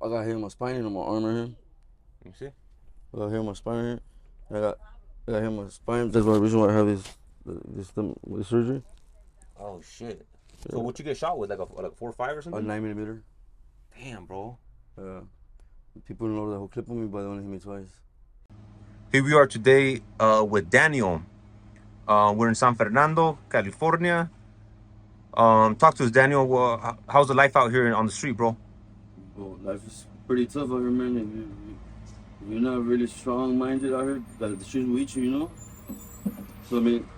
I got hit in my spine and on my arm right here. Let me see. I got hit in my spine right here. And I got hit in my spine. That's the reason why I have this surgery. Oh shit. So Yeah. what you get shot with? Like a 4.5 or A something? 9 millimeter. Damn, bro. People don't know the whole clip of me, but they only hit me twice. Here we are today with Daniel. We're in San Fernando, California. Talk to us, Daniel. How's the life out here on the street, bro? Well, life is pretty tough out here, man. If you're not really strong-minded out here, the streets will eat you, you know? So, I mean,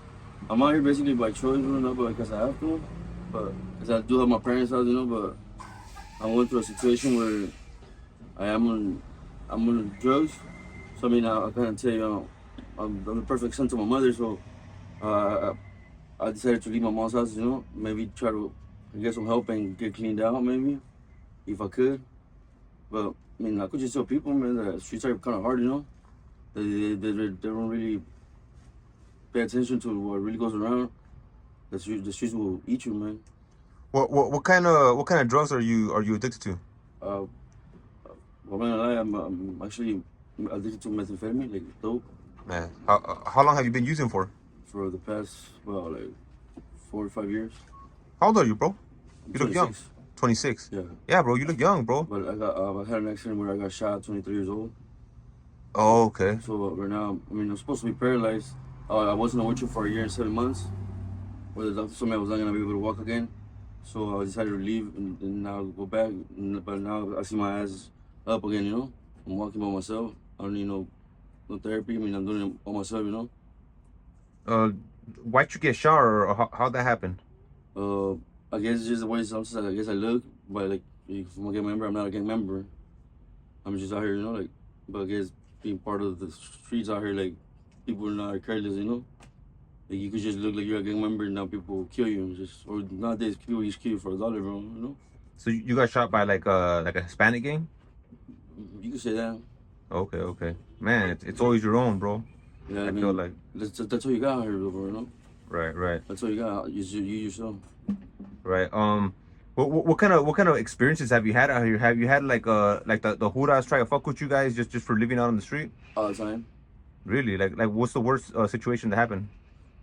I'm out here basically by choice, not because I have to, but because I do have my parents' house, you know, but I went through a situation where I'm on drugs. So, I mean, I can't tell you, I'm the perfect son to my mother, so uh, I decided to leave my mom's house, you know, maybe try to get some help and get cleaned out, maybe, if I could. But, I mean, I could just tell people, man, the streets are kind of hard, you know? They don't really pay attention to what really goes around. The streets will eat you, man. What kind of drugs are you addicted to? Uh, I'm not gonna lie, I'm actually addicted to methamphetamine, like dope, Man, how long have you been using for? for the past, well, like 4 or 5 years. How old are you, bro? I'm You look young. 26. 26. Yeah, Yeah, bro, you look young, bro. but I had an accident where I got shot at 23 years old. Oh, okay. So right now, I mean, I'm supposed to be paralyzed. I was in a wheelchair for a year and 7 months, where the doctor told me I was not gonna be able to walk again. So I decided to leave and now go back. But now I see my ass up again. You know, I'm walking by myself. I don't need no therapy. I mean, I'm doing it by myself. You know. Uh, why'd you get shot, or how'd that happen? I guess it's just the way sometimes I guess I look. But like, if I'm a gang member, I'm not a gang member. I'm just out here, you know, like. But I guess being part of the streets out here, like, people are not careless, you know. Like you could just look like you're a gang member, and now people will kill you. Or nowadays people just kill you for $1, bro. You know. So you got shot by like a Hispanic gang? You could say that. Okay, okay. Man, it's always your own, bro. Yeah, I I feel mean, like that's all you got out here, bro. You know. right, right, That's all you got. You yourself. right. What kind of experiences have you had out here? Have you had like the Huras try to fuck with you guys just for living out on the street? All the time. Really? Like what's the worst situation that happened?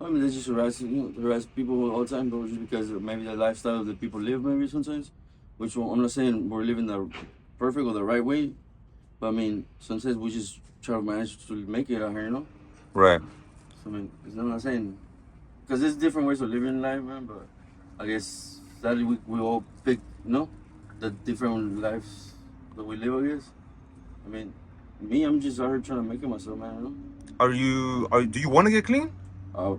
I mean, they just harass people all the time, bro, just because of maybe the lifestyle that people live, maybe sometimes. Which I'm not saying we're living the perfect or the right way, but I mean, sometimes we just try to manage to make it out here, you know? Right. So, I mean, I'm not saying, because there's different ways of living life, man, but I guess sadly we all pick, you know, the different lives that we live, I guess. I mean, me, I'm just out here trying to make it myself, man, you know? Do you want to get clean? Uh,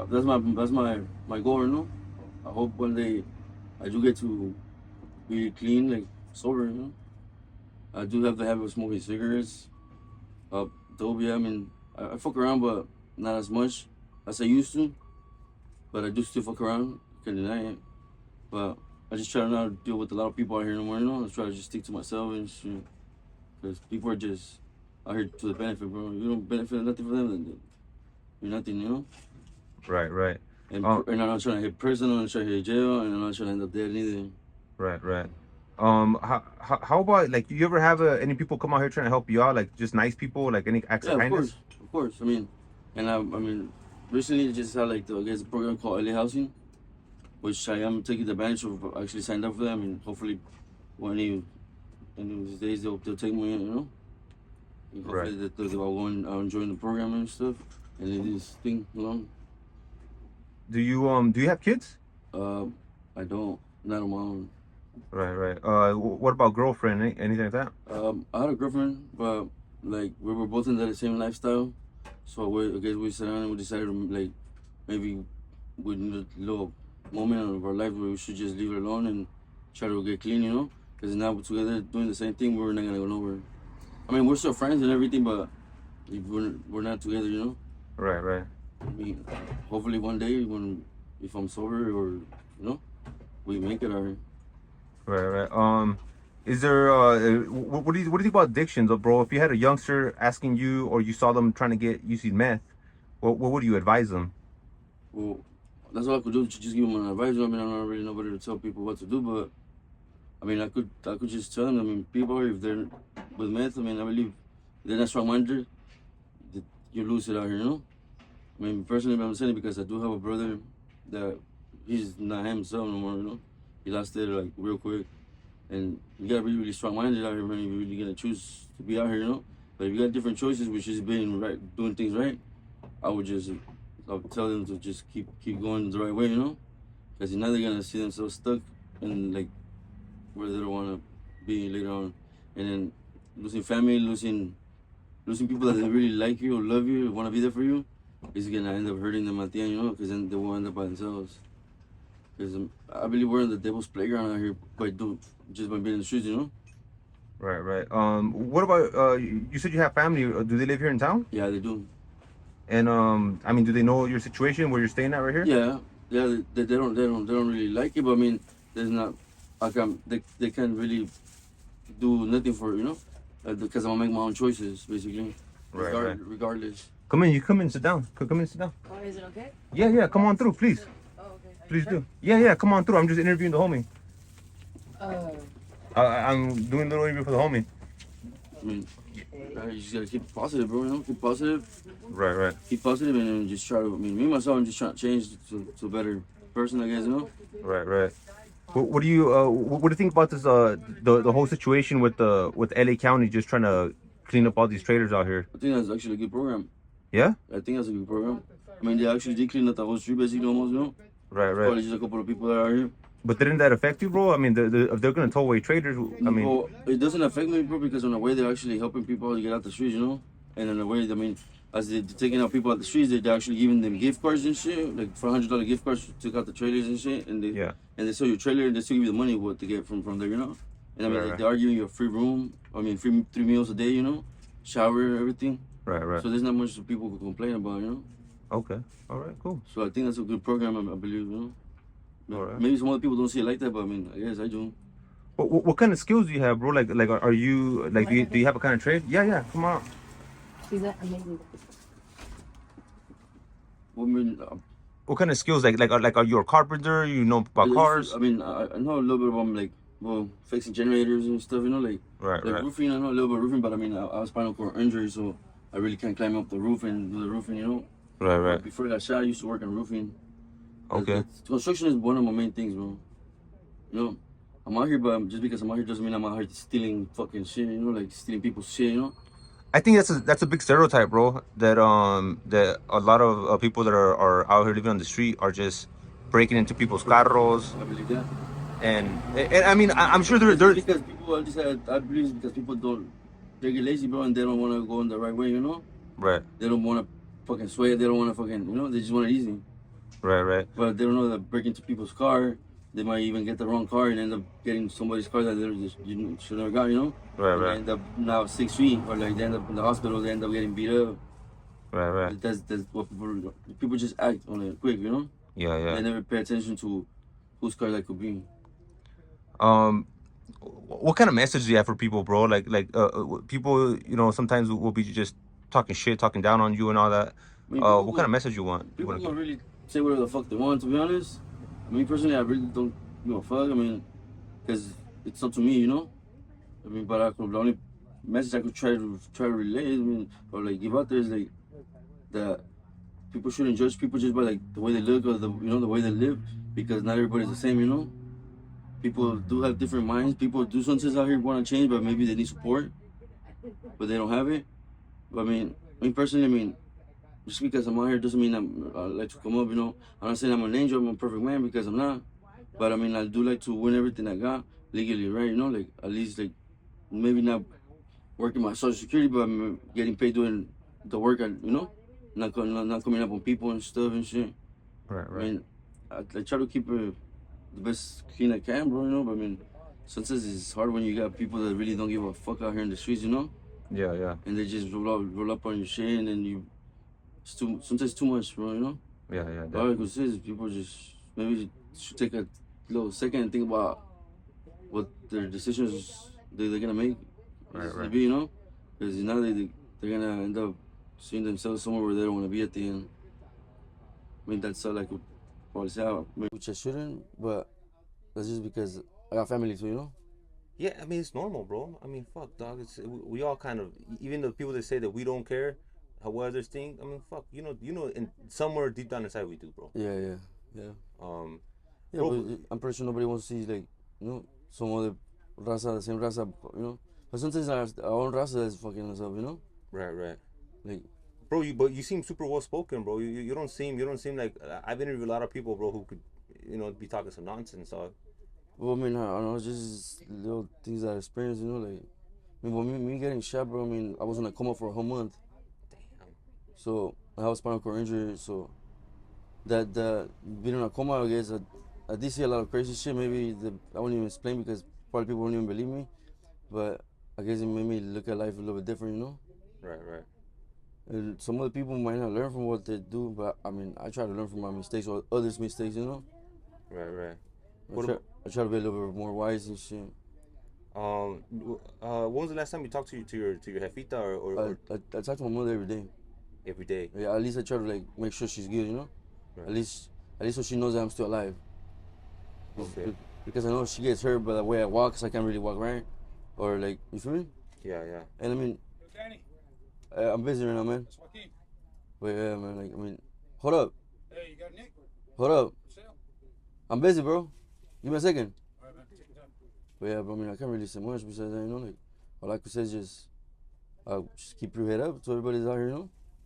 that's my goal, you know. I hope one day I do get to be clean, like sober, you know. I do have the habit of smoking cigarettes. Dope, yeah. I mean, I fuck around, but not as much as I used to. But I do still fuck around. Can't deny it. But I just try to not deal with a lot of people out here no more, you know. I try to just stick to myself and shit. Because people are just out here to the benefit, bro. You don't benefit nothing for them, then you're nothing, you know. Right, right. And, Um, and I'm not trying to hit prison, I'm not trying to hit jail, and I'm not trying to end up dead either. right, right. How about like you ever have any people come out here trying to help you out, like just nice people, like any acts Yeah, of of kindness? course, of course. I mean, and I mean, recently I just had like I guess a program called LA Housing, which I am taking advantage of. Actually signed up for that. I mean, hopefully, one of these days they'll take me in, you know. And Right. hopefully they'll go and I'll enjoy the program and stuff, and leave this thing alone. Do you have kids? Uh, I don't, not on my own. Right, right. What about girlfriend? Anything like that? I had a girlfriend, but like we were both in the same lifestyle, so I guess we sat down and we decided to like maybe we need a little moment of our life where we should just leave it alone and try to get clean, you know? Because now we're together doing the same thing, we're not gonna go nowhere. I mean, we're still friends and everything, but if we're not together, you know? Right, right. I mean, hopefully one day if I'm sober or you know, we make it out here. Right, right. Is there what do you think about addictions, bro? If you had a youngster asking you, or you saw them trying to get using meth, what would you advise them? Well, that's all I could do. Just give them an advice. I mean, I don't really know nobody to tell people what to do, but I mean, I could just tell them. I mean, people, if they're with meth, I mean, I believe they're not strong-minded, that you lose it out here, you know. I mean, personally, I'm saying it because I do have a brother that he's not himself no more, you know. He lost it like real quick, and you gotta be really strong-minded out here, man. You're really gonna choose to be out here, you know. But if you got different choices, which is being right, doing things right, I would tell them to just keep going the right way, you know. Because now they're gonna see themselves stuck in like where they don't want to be later on, and then losing family, losing people that they really like you or love you or want to be there for you, is gonna end up hurting them at the end, you know, because then they will end up by themselves. Because I believe we're in the devil's playground out here just by being in the streets, you know. Right. What about you said you have family? Do they live here in town? Yeah, they do. And I mean, do they know your situation where you're staying at right here? Yeah. They don't really like it, but I mean, there's not. They can't really do nothing for it, you know, because I'm gonna make my own choices basically, Right. regardless. Come in. You come in. Sit down. Come in. Sit down. Oh, is it okay? Yeah. Come on through, please. Oh, okay. Please do. Yeah. Come on through. I'm just interviewing the homie. Oh. I'm doing a little interview for the homie. I mean, you just gotta keep positive, bro. You know, keep positive. Right. Keep positive, and then just try to. I mean, me myself, I'm just trying to change to a better person, I guess. You know. Right. What do you think about this the whole situation with LA County just trying to clean up all these trailers out here? I think that's actually a good program. Yeah. I think that's a good program. I mean, they actually did clean up the whole street, basically, almost. You know. Right. Probably just a couple of people that are here. But didn't that affect you, bro? I mean, if they're gonna tow away trailers, I mean, well, it doesn't affect me, bro, because in a way they're actually helping people to get out the streets, you know. And in a way, I mean, as they're taking out people out the streets, they're actually giving them gift cards and shit, like $400 gift cards to take out the trailers and shit. And they sell you a trailer and they still give you the money to get from there, you know. And I mean, Right. they are giving you a free room. I mean, free 3 meals a day, you know, shower, everything. Right. So there's not much people could complain about, you know. Okay. All right. Cool. So I think that's a good program, I believe, you know. All right. Maybe some other people don't see it like that, but I mean, I guess I do. What kind of skills do you have, bro? Like, are you like, do you have a kind of trade? Yeah. Come on. She's amazing. Well, I mean, What kind of skills? Like, are you a carpenter? You know about cars? I mean, I know a little bit about like, well, fixing generators and stuff, you know, like Right. roofing. I know a little bit of roofing, but I mean, I was spinal cord injury, so I really can't climb up the roof and do the roofing, you know. Right. Before I got shot, I used to work on roofing. Okay. Construction is one of my main things, bro. You know, I'm out here, but just because I'm out here doesn't mean I'm out here stealing fucking shit, you know, like stealing people's shit, you know. I think that's a big stereotype, bro. That a lot of people that are out here living on the street are just breaking into people's carros, I believe that. and I mean I'm sure they're Because people, I believe it's because people they get lazy, bro, and they don't want to go in the right way, you know. right. They don't want to fucking sweat. They don't want to fucking, you know, they just want it easy. Right. But they don't know that break into people's car. They might even get the wrong car and end up getting somebody's car that they just should never got, you know? And Right. they end up now 6 feet, or like they end up in the hospital, they end up getting beat up. Right. That's what people just act on it quick, you know? Yeah. They never pay attention to whose car that could be. What kind of message do you have for people, bro? Like people, you know, sometimes will be just talking shit, talking down on you and all that. I mean, What kind of message you want? People don't really say whatever the fuck they want, to be honest. I mean, personally, I really don't give a fuck. I mean, because it's up to me, you know? I mean, but the only message I could try to relay, I mean, or like give out there is like that people shouldn't judge people just by like the way they look or the way they live, because not everybody's the same, you know? People do have different minds. People do sometimes out here want to change, but maybe they need support, but they don't have it. But I mean personally, I mean, just because I'm out here doesn't mean I like to come up, you know. I'm not saying I'm an angel, I'm a perfect man, because I'm not. But I mean, I do like to win everything I got legally, right? You know, like at least like maybe not working my social security, but I'm getting paid doing the work, you know, not coming up on people and stuff and shit. Right. I mean, I try to keep it the best clean I can, bro, you know. But I mean, sometimes it's hard when you got people that really don't give a fuck out here in the streets, you know. Yeah. And they just roll up on your shit, and then sometimes too much, bro, you know. Yeah. All I could say is people just maybe should take a little second and think about what their decisions they're gonna make, Right. be, you know, because now they're gonna end up seeing themselves somewhere where they don't want to be at the end. I mean, that's all I could probably say, which I shouldn't, but that's just because I got family too, you know. Yeah, I mean it's normal, bro. I mean, fuck, dog. It's we all kind of, even the people that say that we don't care how others think. I mean, fuck, in somewhere deep down inside we do, bro. Yeah, yeah, yeah. Um, Yeah, bro, but I'm pretty sure nobody wants to see like, some other raza, the same raza, But sometimes our own raza is fucking us up, right, right, Like, bro. But you seem super well spoken, bro. You don't seem like I've interviewed a lot of people, bro, who could, be talking some nonsense, dog. well, I mean, I don't know, just little things that I experienced, like, well, me getting shot, bro. I mean, I was in a coma for a whole month, Damn. so I have a spinal cord injury, so that being in a coma, I guess I did see a lot of crazy shit. Maybe I won't even explain because probably people won't even believe me, but I guess it made me look at life a little bit different, Right, right. And some other people might not learn from what they do, but I mean, I try to learn from my mistakes or others' mistakes. Right, right. I What try, about I try to be a little bit more wise and shit. when was the last time you talked to your jefita I talk to my mother every day. every day? Yeah, at least I try to like make sure she's good, Right. At least so she knows that I'm still alive. Okay. Because I know she gets hurt by the way I walk, so I can't really walk right, or like, you feel me? Yeah, yeah. And I mean, Danny, I'm busy right now, man. that's Joaquin. But yeah, man, like, I mean, hold up, Hey, you got Nick? hold up. For sale? I'm busy, bro. Give me a second. All right, man. Take your time. But yeah, bro, I mean, I can't really say much besides that, like, all I could say is just keep your head up to everybody's out here,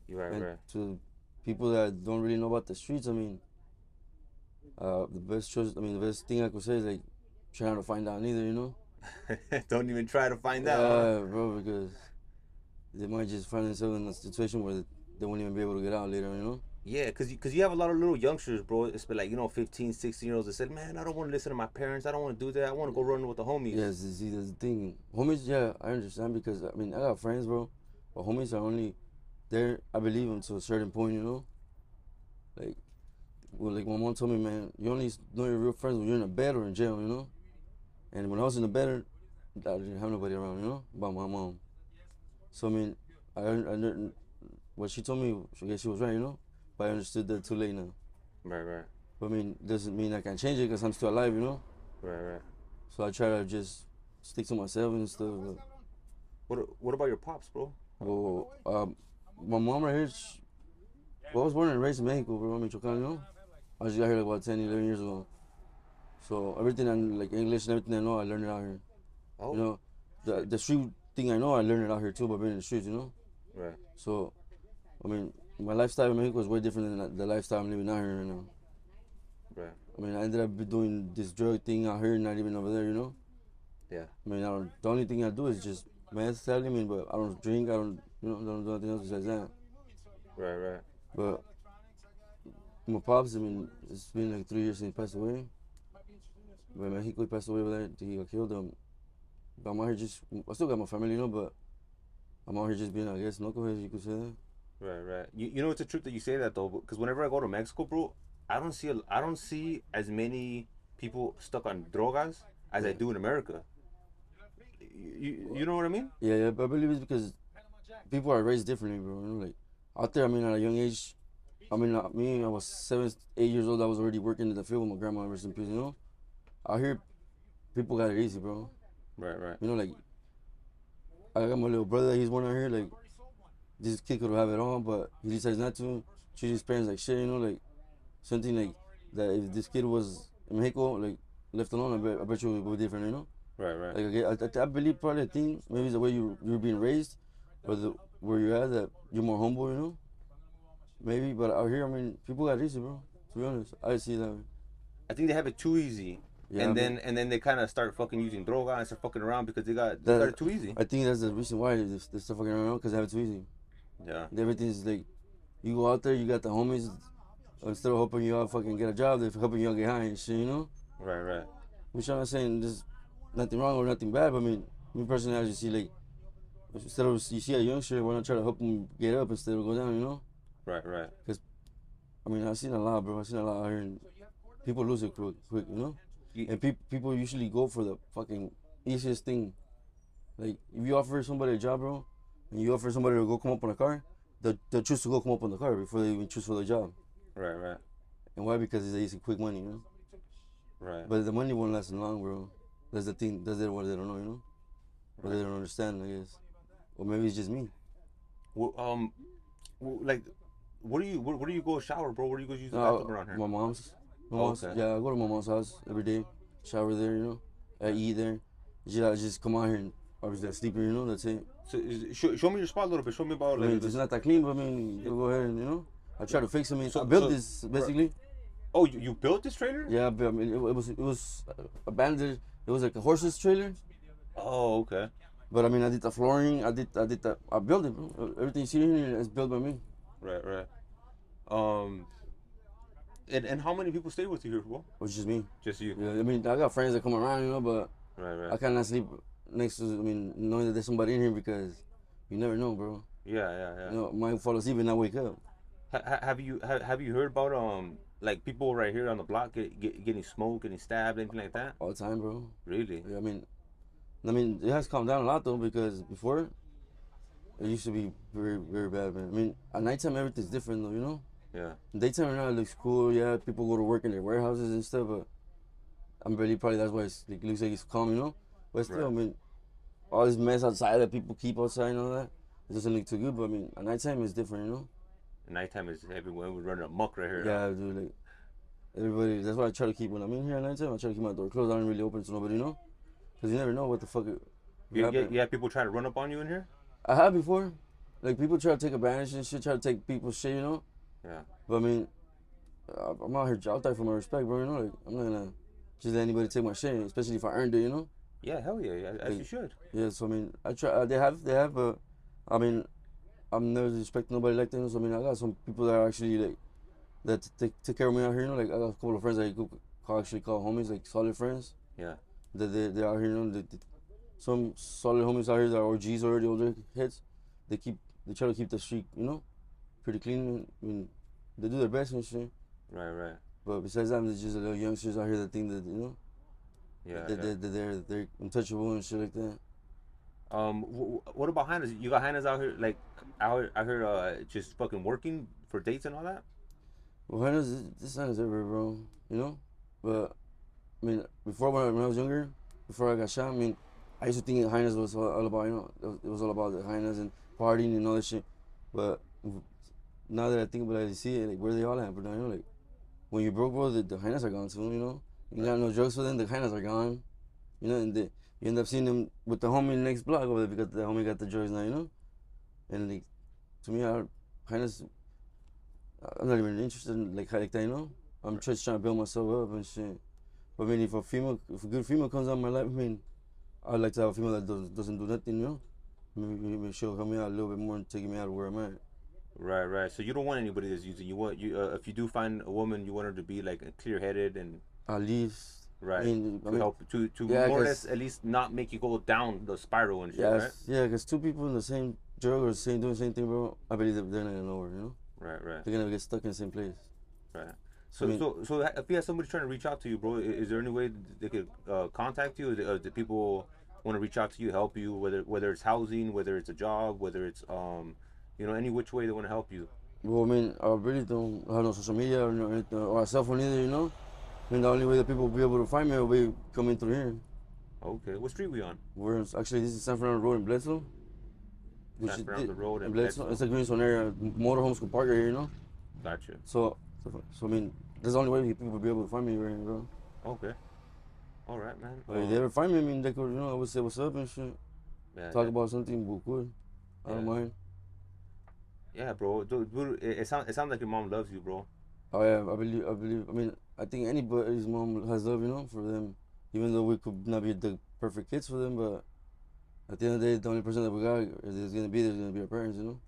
You're right, and right. to people that don't really know about the streets. I mean, the best thing I could say is like, trying to find out neither, Don't even try to find out. Yeah, bro, because they might just find themselves in a situation where they won't even be able to get out later. Yeah, cause you have a lot of little youngsters, bro. It's been like 15, 16-year-olds that said, man, I don't want to listen to my parents. I don't want to do that. I want to go run with the homies. Yes, see, that's the thing. Homies, yeah, I understand because I mean I got friends, bro, but homies are only there. I believe them to a certain point. Like, like my mom told me, man, you only know your real friends when you're in a bed or in jail. And when I was in the bed, I didn't have nobody around, but my mom. So I mean, I what she told me, I guess she was right. But I understood that too late now. Right, right, But I mean, doesn't mean I can change it because I'm still alive. right, right. So I try to just stick to myself and stuff. What about your pops, bro? Well, my mom right here, I was born and raised in Mexico, bro, Michoacan. I just got here like about 10, 11 years ago. So everything I like English and everything I know, I learned it out here. Oh, The street thing I know, I learned it out here too by being in the streets. right. So, I mean, my lifestyle in Mexico is way different than the lifestyle I'm living out here right now. Right. I mean, I ended up doing this drug thing out here, not even over there. Yeah. I mean, the only thing I do is just meth, sadly, but I don't drink, I don't do anything else besides that. Right, right. But my pops, I mean, it's been like 3 years since he passed away. But Mexico, he passed away over there, he got killed. But I'm out here I still got my family, but I'm out here just being, I guess, knucklehead, you could say that. Right, right. You know it's a truth that you say that though, because whenever I go to Mexico, bro, I don't see as many people stuck on drogas as I do in America. You know what I mean? Yeah, but I believe it's because people are raised differently, bro. Like, out there, I mean, at a young age, I mean, I was 7, 8 years old. I was already working in the field with my grandma, rest in peace. Out here, people got it easy, bro. Right, right. Like, I got my little brother. He's born out here. Like, this kid could have it all, but he decides not to. Treat his parents like shit. Like something like that. If this kid was in Mexico, like left alone, I bet you it would be different. Right, right. Like, I believe probably a thing. Maybe it's the way you're being raised, or where you're at, that you're more humble. Maybe, but out here, I mean, people got it easy, bro. To be honest, I see that. I think they have it too easy. Yeah, and then they kind of start fucking using droga and start fucking around because they got it too easy. I think that's the reason why they start fucking around, because they have it too easy. Yeah. Everything's like, you go out there, you got the homies, instead of helping you out fucking get a job, they're helping you out get high and shit. Right, right. Which I'm not saying there's nothing wrong or nothing bad, but I mean, me personally, I just see like, instead of you see a youngster, why not try to help them get up instead of go down, Right, right. Because, I mean, I've seen a lot, bro. I've seen a lot out here, and people lose it quick. And people usually go for the fucking easiest thing. Like, if you offer somebody a job, bro, and you offer somebody to go come up on a car, they'll choose to go come up on the car before they even choose for the job. Right, right. And why? Because it's easy, quick money, Right. But the money won't last long, bro. That's the thing. That's what they don't know, you know, or they don't understand, I guess, or maybe it's just me. Well, like, where do you go shower, bro? Where do you go use the bathroom around here? My mom's. Okay. Yeah, I go to my mom's house every day. Shower there, you know. I eat there. I just come out here and obviously I sleep here, you know. That's it. So show me your spot a little bit. Show me about I mean, like. it's not that clean, but I mean, you go ahead and you know. I try to fix it. I mean, So- I built so- this basically. Oh, you built this trailer? Yeah, but I mean, it was abandoned. It was like a horse's trailer. Oh, okay. But I mean, I did the flooring. I built it. Bro. Everything you see here is built by me. Right. And how many people stay with you here, bro? Which is me. Just you. Yeah, I mean, I got friends that come around, you know, but Right. I cannot sleep next to. I mean, knowing that there's somebody in here because you never know, bro. Yeah. You know, might fall asleep and not wake up. Have you heard about like people right here on the block getting smoked, getting stabbed, anything like that? All the time, bro. Really? Yeah, I mean, it has calmed down a lot though because before it used to be very, very bad, man. I mean, at nighttime everything's different though, you know. Yeah. Daytime right now it looks cool. Yeah, people go to work in their warehouses and stuff, but I'm really probably that's why it looks like it's calm, you know. But still, Right. I mean, all this mess outside that people keep outside and all that, it doesn't look too good. But I mean, at nighttime it's different, you know. Nighttime is everyone was running amok right here. Yeah, dude, like everybody. That's why I try to keep when I'm in here at nighttime. I try to keep my door closed. I don't really open to nobody, you know, because you never know what the fuck. You have people try to run up on you in here? I have before, like people try to take advantage and shit, try to take people's shit, you know. Yeah. But I mean, I'm out here. I'll die for my respect, bro. You know, like I'm not gonna just let anybody take my shit, especially if I earned it, you know. Yeah, hell yeah, as you should. Yeah, so I mean, I try. They have, but I mean, I'm never disrespecting nobody like that. You know? So I mean, I got some people that are actually like that take care of me out here. You know, like I got a couple of friends that you could actually call homies, like solid friends. Yeah. That they're out here. You know, some solid homies out here that are OGs already, older heads. They try to keep the street, you know, pretty clean. I mean, they do their best and shit. Right. But besides that, there's just a little youngsters out here that think that you know. Yeah. They're untouchable and shit like that. What about hyenas? You got hyenas out here, like I heard just fucking working for dates and all that. Well, this hyenas everywhere, bro. You know, but I mean, before when I was younger, before I got shot, I mean, I used to think hyenas was all about, you know, it was all about the hyenas and partying and all that shit. But now that I think about it, I see it, like where they all at, but you know, like when you broke, bro, the hyenas are gone too. You know, you got no drugs for them, the hyenas are gone. You know, and you end up seeing them with the homie next block over there because the homie got the drugs now. You know, and like to me, hyenas, I'm not even interested in like that. You know, I'm just trying to build myself up and shit. But I mean, if a good female comes out in my life, I mean, I'd like to have a female that doesn't do nothing, you know. Maybe she'll help me out a little bit more and take me out of where I'm at. Right. So you don't want anybody that's using. You want if you do find a woman, you want her to be like clear-headed and At least, right. I mean, help to yeah, more or less at least not make you go down the spiral and shit, yeah, right? yeah, because two people in the same drug or doing the same thing, bro. I believe that they're not gonna know where, you know. Right. They're gonna get stuck in the same place. Right. So, I mean, so if you have somebody trying to reach out to you, bro, is there any way they could contact you? Or do people want to reach out to you, help you, whether it's housing, whether it's a job, whether it's any which way they want to help you? Well, I mean, I really don't have no social media or a cell phone either, you know. I mean, the only way that people will be able to find me will be coming through here. Okay. What street we on? Actually, this is San Fernando Road in Bledsoe. San Fernando Road in Bledsoe. Bledsoe. It's a green zone area. Motorhomes can park here, you know. Gotcha. So I mean, that's the only way people will be able to find me right here, bro. Okay. All right, man. But if they ever find me, I mean, they could, you know, I would say what's up and shit. Yeah, Talk about something, we're good. I don't mind. Yeah, bro. Dude, it sounds like your mom loves you, bro. Oh yeah, I believe. I mean, I think anybody's mom has love, you know, for them. Even though we could not be the perfect kids for them, but at the end of the day, the only person that we got is gonna be our parents, you know.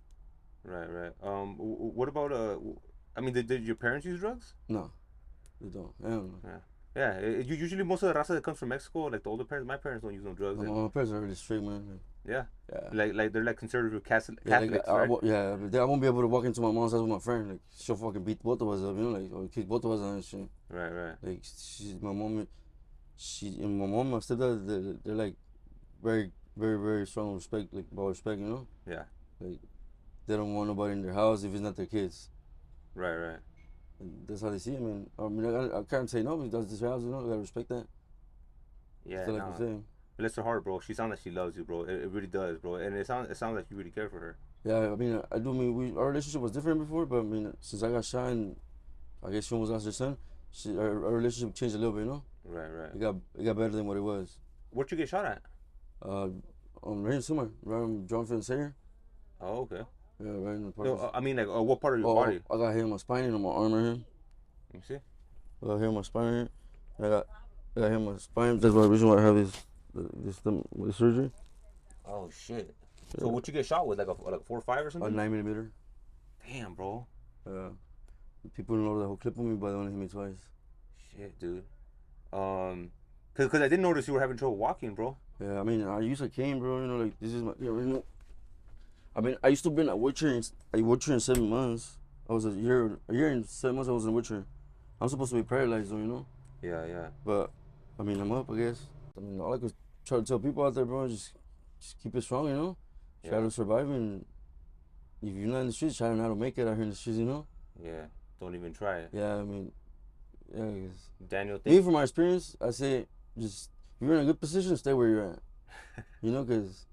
Right. What about I mean, did your parents use drugs? No, they don't. I don't know. Yeah. Usually most of the raza that comes from Mexico, like the older parents, my parents don't use no drugs. My parents are really strict, man. Yeah. Yeah. Like they're like conservative Catholics, Like, right? I won't be able to walk into my mom's house with my friend. Like she'll fucking beat both of us up, you know, like or kick both of us out and shit. Right. Like my mom and my stepdad, they're like very, very, very strong respect, like about respect, you know. Yeah. Like they don't want nobody in their house if it's not their kids. Right. And that's how they see it, man. I can't say no because that's their house, you know. I gotta respect that. Yeah, Still like nah. the same. Bless her heart, bro. She sounds like she loves you, bro. It really does, bro. And it sounds like you really care for her. Yeah, I mean, I do. I mean, our relationship was different before, but I mean, since I got shot and I guess she almost lost her son, our relationship changed a little bit. You know, Right, right. it got better than what it was. Where'd you get shot at? Uh, right here somewhere, around John Finn Sayer. Oh, okay. Yeah, right in the park. No, I mean, like, what part of your body? I got hit in my spine and on my arm right here. Let me see. I got hit in my spine right here. I got hit in my spine. That's the reason why I have this surgery. Oh shit. So what you get shot with? Like a 4.5 or A something? 9mm. Damn, bro. People know the whole clip of me, but they only hit me twice. Shit, dude. Cause I didn't notice you were having trouble walking, bro. Yeah, I mean, I used a cane, bro. You know, like this is my. Yeah, you know. I mean, I used to be in a wheelchair. I wheelchair in 7 months. I was a year and 7 months. I was in a wheelchair. I'm supposed to be paralyzed, though, you know. Yeah, yeah. But I mean, I'm up, I guess. I mean, all I could try to tell people out there, bro, just keep it strong, you know. Try to survive, and if you're not in the streets, try to know how to make it out here in the streets, you know. Yeah. Don't even try it. Yeah, I mean, yeah. I guess. Daniel, Me, from my experience, I say just if you're in a good position, stay where you're at. You know, because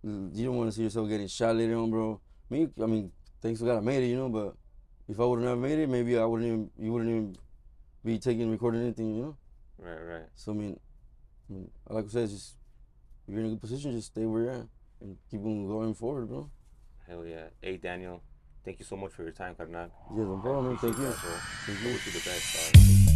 you don't want to see yourself getting shot later on, bro. Me, I mean, thanks to God I made it, you know. But if I would have never made it, maybe you wouldn't even be recording anything, you know. Right, right. So I mean, like I said, just if you're in a good position, just stay where you're at and keep on going forward, bro. Hell yeah. Hey, Daniel, thank you so much for your time, carnal. Yeah, no problem, man. Thank you. That, bro. Thank I you. wish you the best, dog.